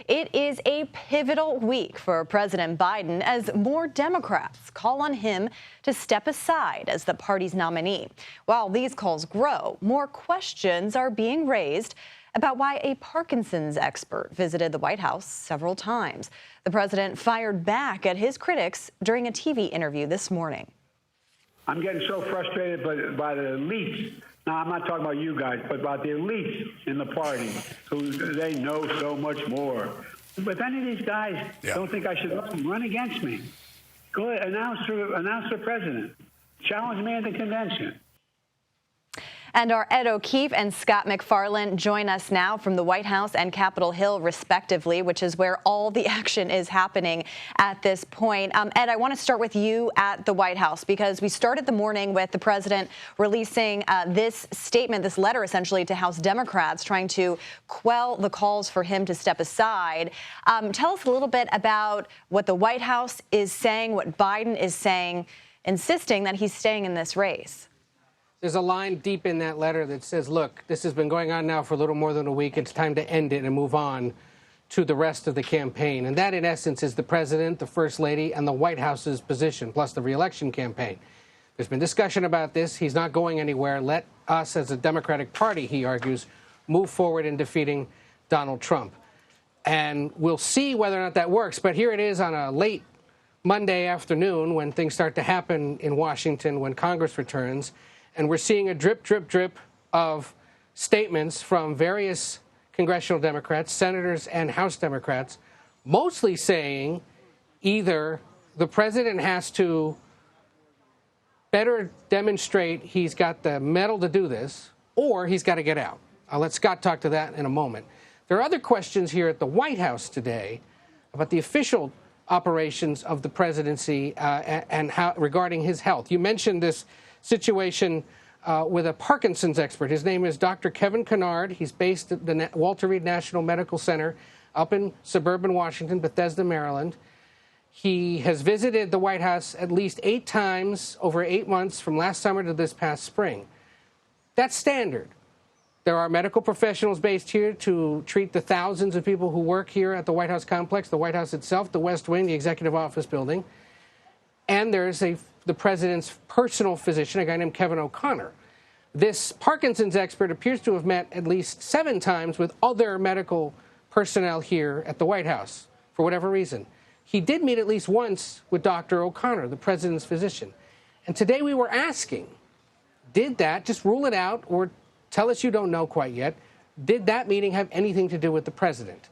It is a pivotal week for President Biden as more Democrats call on him to step aside as the party's nominee. While these calls grow, more questions are being raised about why a Parkinson's expert visited the White House several times. The president fired back at his critics during a TV interview this morning. I'm getting so frustrated by the elites. Now, I'm not talking about you guys, but about the elites in the party who they know so much more. But if any of these guys don't think I should run against me, go ahead, announce for president. Challenge me in the convention. And our Ed O'Keefe and Scott MacFarlane join us now from the White House and Capitol Hill, respectively, which is where all the action is happening at this point. Ed, I want to start with you at the White House because we started the morning with the president releasing this statement, this letter essentially to House Democrats trying to quell the calls for him to step aside. Tell us a little bit about what the White House is saying, what Biden is saying, insisting that he's staying in this race. There's a line deep in that letter that says, look, this has been going on now for a little more than a week. It's time to end it and move on to the rest of the campaign. And that, in essence, is the president, the first lady, and the White House's position, plus the reelection campaign. There's been discussion about this. He's not going anywhere. Let us, as a Democratic Party, he argues, move forward in defeating Donald Trump. And we'll see whether or not that works. But here it is on a late Monday afternoon when things start to happen in Washington, when Congress returns. And we're seeing a drip, drip, drip of statements from various congressional Democrats, senators and House Democrats, mostly saying either the president has to better demonstrate he's got the mettle to do this, or he's got to get out. I'll let Scott talk to that in a moment. There are other questions here at the White House today about the official operations of the presidency and how regarding his health. You mentioned this situation with a Parkinson's expert. His name is Dr. Kevin Kennard. He's based at the Walter Reed National Medical Center up in suburban Washington, Bethesda, Maryland. He has visited the White House at least 8 times over 8 months from last summer to this past spring. That's standard. There are medical professionals based here to treat the thousands of people who work here at the White House complex, the White House itself, the West Wing, the Executive Office building. And there's the president's personal physician, a guy named Kevin O'Connor. This Parkinson's expert appears to have met at least 7 times with other medical personnel here at the White House, for whatever reason. He did meet at least once with Dr. O'Connor, the president's physician. And today we were asking, did that, just rule it out, or tell us you don't know quite yet, did that meeting have anything to do with the president?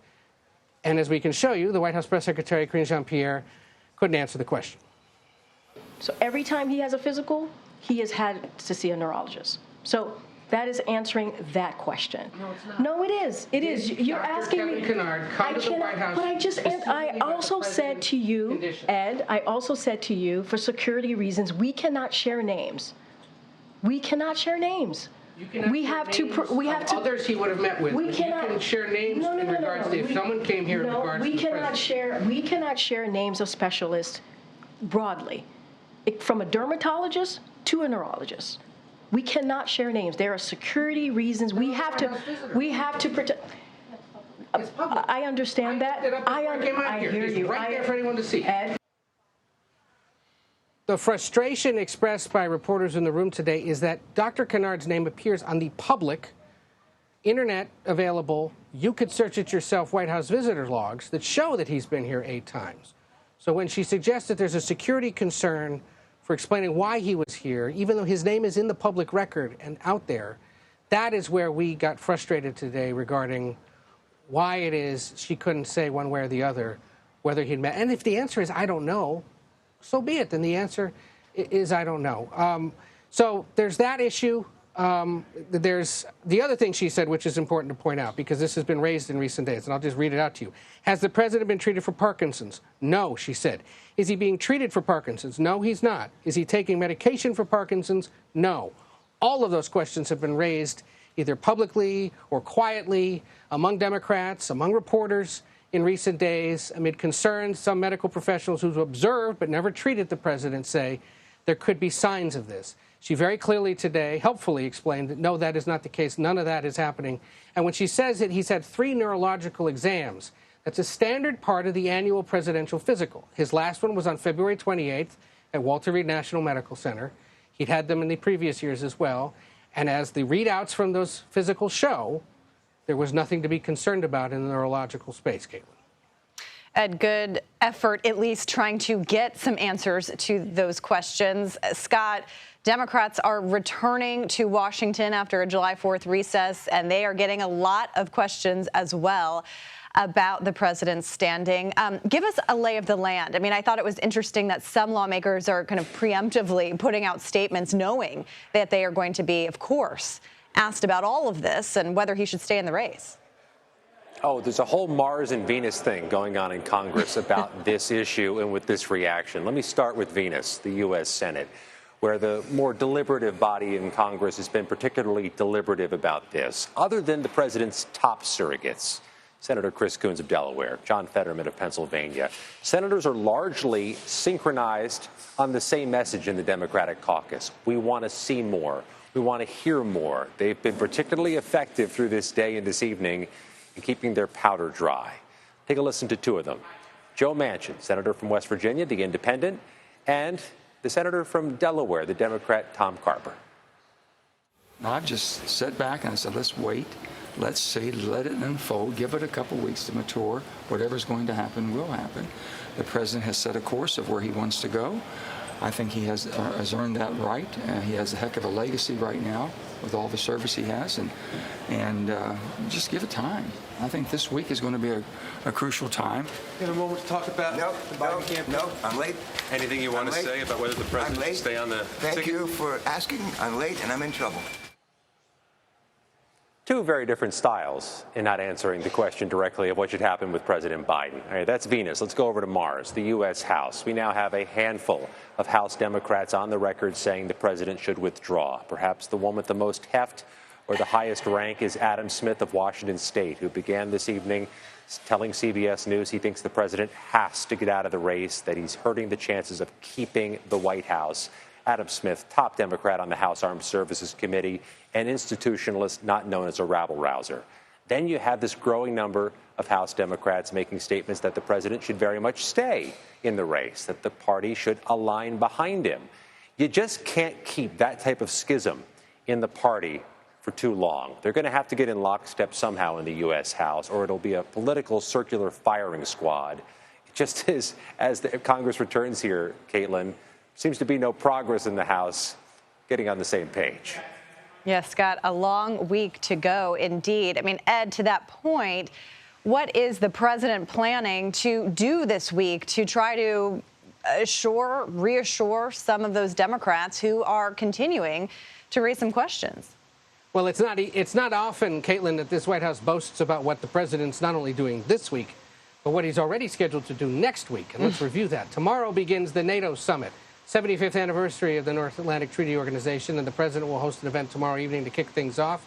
And as we can show you, the White House Press Secretary, Karine Jean-Pierre, couldn't answer the question. So every time he has a physical, he has had to see a neurologist. So that is answering that question. No, it's not. No, it is. It is. You're asking me. Kennard come to the White House. But I also said to you, Ed, I also said to you, for security reasons, we cannot share names. We cannot share names. We have to. Others he would have met with. We cannot. You can share names in regards to if someone came here in regards to the president. We cannot share names of specialists broadly. From a dermatologist to a neurologist. We cannot share names. There are security reasons. We have to protect. I understand that. I hear you. Right there for anyone to see. Ed. The frustration expressed by reporters in the room today is that Dr. Kennard's name appears on the public, internet available, you could search it yourself, White House visitor logs that show that he's been here 8 times. So when she suggests that there's a security concern for explaining why he was here, even though his name is in the public record and out there, that is where we got frustrated today regarding why it is she couldn't say one way or the other whether he'd met. And if the answer is, I don't know, so be it. Then the answer is, I don't know. So there's that issue. There's the other thing she said, which is important to point out, because this has been raised in recent days, and I'll just read it out to you. Has the president been treated for Parkinson's? No, she said. Is he being treated for Parkinson's? No, he's not. Is he taking medication for Parkinson's? No. All of those questions have been raised either publicly or quietly among Democrats, among reporters in recent days, amid concerns. Some medical professionals who've observed but never treated the president say there could be signs of this. She very clearly today, helpfully explained that no, that is not the case. None of that is happening. And when she says that he's had 3 neurological exams, That's a standard part of the annual presidential physical. His last one was on February 28th at Walter Reed National Medical Center. He'd had them in the previous years as well. And as the readouts from those physicals show, there was nothing to be concerned about in the neurological space, Caitlin. Ed, good effort, at least trying to get some answers to those questions. Scott, Democrats are returning to Washington after a July 4th recess, and they are getting a lot of questions as well about the president's standing. Give us a lay of the land. I mean, I thought it was interesting that some lawmakers are kind of preemptively putting out statements knowing that they are going to be, of course, asked about all of this and whether he should stay in the race. Oh, there's a whole Mars and Venus thing going on in Congress about this issue and with this reaction. Let me start with Venus, the U.S. Senate, where the more deliberative body in Congress has been particularly deliberative about this. Other than the president's top surrogates, Senator Chris Coons of Delaware, John Fetterman of Pennsylvania, senators are largely synchronized on the same message in the Democratic caucus. We want to see more. We want to hear more. They've been particularly effective through this day and this evening in keeping their powder dry. Take a listen to two of them. Joe Manchin, senator from West Virginia, the independent, and the senator from Delaware, the Democrat Tom Carper. I've just sat back and I said, let's wait. Let's see, let it unfold, give it a couple weeks to mature. Whatever's going to happen will happen. The president has set a course of where he wants to go. I think he has earned that right. He has a heck of a legacy right now with all the service he has, and just give it time. I think this week is going to be a crucial time. In a moment to talk about the Biden campaign. No, I'm late. Anything you want to say about whether the president should stay on the Thank ticket? you for asking. I'm late and I'm in trouble. Two very different styles in not answering the question directly of what should happen with President Biden. All right, that's Venus. Let's go over to Mars, the U.S. House. We now have a handful of House Democrats on the record saying the president should withdraw. Perhaps the one with the most heft or the highest rank is Adam Smith of Washington State, who began this evening telling CBS News he thinks the president has to get out of the race, that he's hurting the chances of keeping the White House. Adam Smith, top Democrat on the House Armed Services Committee, an institutionalist not known as a rabble-rouser. Then you have this growing number of House Democrats making statements that the president should very much stay in the race, that the party should align behind him. You just can't keep that type of schism in the party for too long. They're going to have to get in lockstep somehow in the U.S. House, or it'll be a political circular firing squad. Just as the Congress returns here, Caitlin, seems to be no progress in the House getting on the same page. Yes, Scott, a long week to go indeed. I mean, Ed, to that point, what is the president planning to do this week to try to reassure some of those Democrats who are continuing to raise some questions? Well, it's not often, Caitlin, that this White House boasts about what the president's not only doing this week, but what he's already scheduled to do next week. And let's review that. Tomorrow begins the NATO summit, 75th anniversary of the North Atlantic Treaty Organization, and the president will host an event tomorrow evening to kick things off.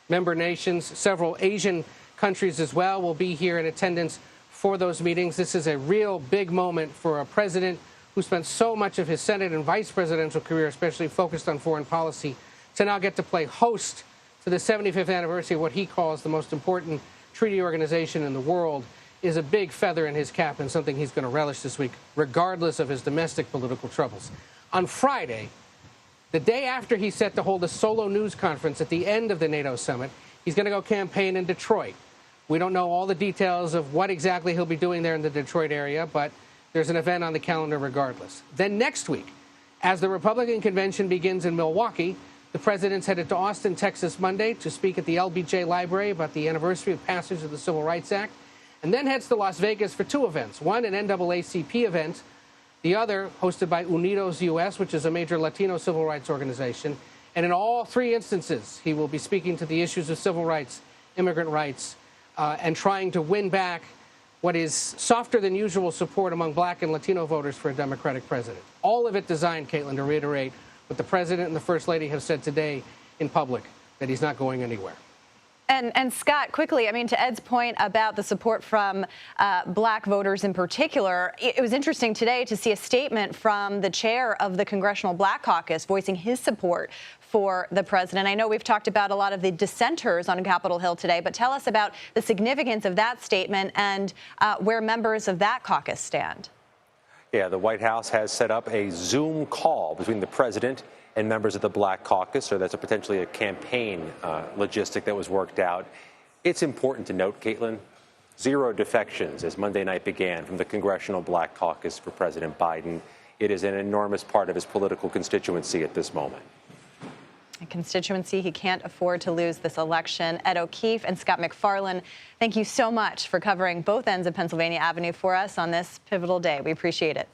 Member nations, several Asian countries as well, will be here in attendance for those meetings. This is a real big moment for a president who spent so much of his Senate and vice presidential career, especially focused on foreign policy, to now get to play host to the 75th anniversary of what he calls the most important treaty organization in the world, is a big feather in his cap and something he's going to relish this week, regardless of his domestic political troubles. On Friday, the day after he's set to hold a solo news conference at the end of the NATO summit, he's going to go campaign in Detroit. We don't know all the details of what exactly he'll be doing there in the Detroit area, but there's an event on the calendar regardless. Then next week, as the Republican convention begins in Milwaukee, the president's headed to Austin, Texas Monday to speak at the LBJ Library about the anniversary of passage of the Civil Rights Act, and then heads to Las Vegas for two events, one an NAACP event, the other hosted by Unidos US, which is a major Latino civil rights organization. And in all three instances, he will be speaking to the issues of civil rights, immigrant rights, and trying to win back what is softer than usual support among black and Latino voters for a Democratic president. All of it designed, Caitlin, to reiterate what the president and the first lady have said today in public, that he's not going anywhere. And Scott, quickly, I mean, to Ed's point about the support from black voters in particular, it was interesting today to see a statement from the chair of the Congressional Black Caucus voicing his support for the president. I know we've talked about a lot of the dissenters on Capitol Hill today, but tell us about the significance of that statement and where members of that caucus stand. Yeah, the White House has set up a Zoom call between the president and members of the Black Caucus, so that's potentially a campaign logistic that was worked out. It's important to note, Caitlin, 0 defections as Monday night began from the Congressional Black Caucus for President Biden. It is an enormous part of his political constituency at this moment. A constituency he can't afford to lose this election. Ed O'Keefe and Scott MacFarlane, thank you so much for covering both ends of Pennsylvania Avenue for us on this pivotal day. We appreciate it.